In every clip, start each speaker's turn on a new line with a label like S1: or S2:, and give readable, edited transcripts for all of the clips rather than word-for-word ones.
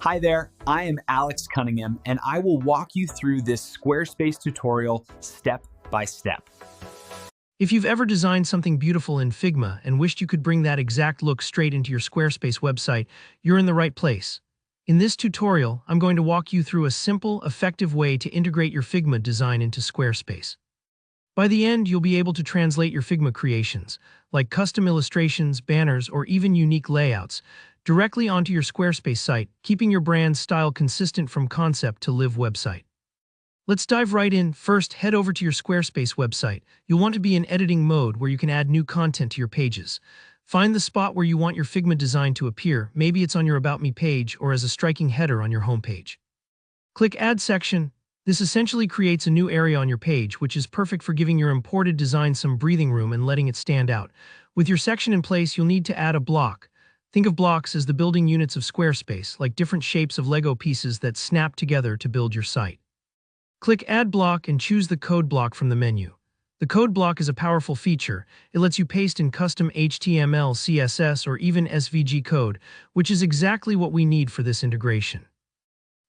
S1: Hi there, I am Alex Cunningham, and I will walk you through this Squarespace tutorial step by step.
S2: If you've ever designed something beautiful in Figma and wished you could bring that exact look straight into your Squarespace website, you're in the right place. In this tutorial, I'm going to walk you through a simple, effective way to integrate your Figma design into Squarespace. By the end, you'll be able to translate your Figma creations, like custom illustrations, banners, or even unique layouts, directly onto your Squarespace site, keeping your brand's style consistent from concept to live website. Let's dive right in. First, head over to your Squarespace website. You'll want to be in editing mode where you can add new content to your pages. Find the spot where you want your Figma design to appear. Maybe it's on your About Me page or as a striking header on your homepage. Click Add Section. This essentially creates a new area on your page, which is perfect for giving your imported design some breathing room and letting it stand out. With your section in place, you'll need to add a block. Think of blocks as the building units of Squarespace, like different shapes of Lego pieces that snap together to build your site. Click Add Block and choose the code block from the menu. The code block is a powerful feature. It lets you paste in custom HTML, CSS, or even SVG code, which is exactly what we need for this integration.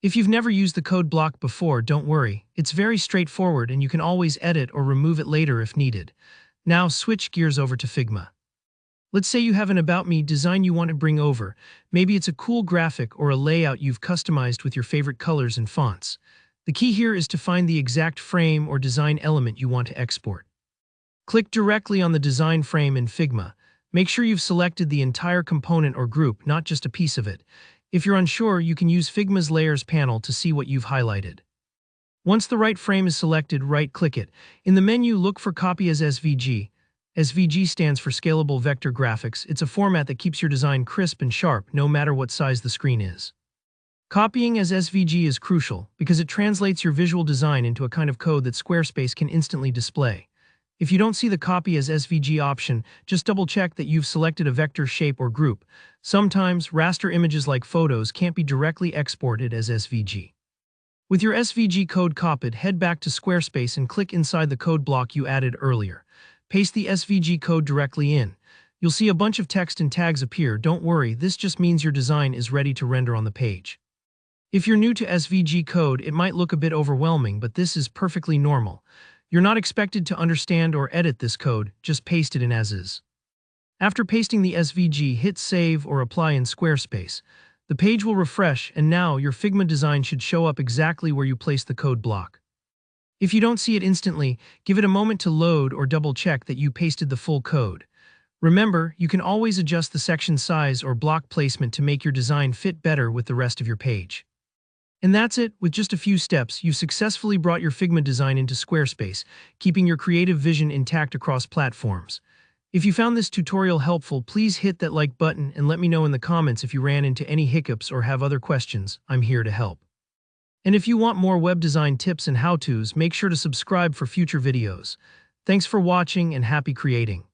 S2: If you've never used the code block before, don't worry. It's very straightforward and you can always edit or remove it later if needed. Now switch gears over to Figma. Let's say you have an About Me design you want to bring over. Maybe it's a cool graphic or a layout you've customized with your favorite colors and fonts. The key here is to find the exact frame or design element you want to export. Click directly on the design frame in Figma. Make sure you've selected the entire component or group, not just a piece of it. If you're unsure, you can use Figma's Layers panel to see what you've highlighted. Once the right frame is selected, right-click it. In the menu, look for Copy as SVG. SVG stands for Scalable Vector Graphics. It's a format that keeps your design crisp and sharp, no matter what size the screen is. Copying as SVG is crucial because it translates your visual design into a kind of code that Squarespace can instantly display. If you don't see the Copy as SVG option, just double-check that you've selected a vector shape or group. Sometimes, raster images like photos can't be directly exported as SVG. With your SVG code copied, head back to Squarespace and click inside the code block you added earlier. Paste the SVG code directly in. You'll see a bunch of text and tags appear. Don't worry, this just means your design is ready to render on the page. If you're new to SVG code, it might look a bit overwhelming, but this is perfectly normal. You're not expected to understand or edit this code, just paste it in as is. After pasting the SVG, hit Save or Apply in Squarespace. The page will refresh, and now your Figma design should show up exactly where you placed the code block. If you don't see it instantly, give it a moment to load or double-check that you pasted the full code. Remember, you can always adjust the section size or block placement to make your design fit better with the rest of your page. And that's it. With just a few steps, you've successfully brought your Figma design into Squarespace, keeping your creative vision intact across platforms. If you found this tutorial helpful, please hit that like button and let me know in the comments if you ran into any hiccups or have other questions. I'm here to help. And if you want more web design tips and how-tos, make sure to subscribe for future videos. Thanks for watching and happy creating.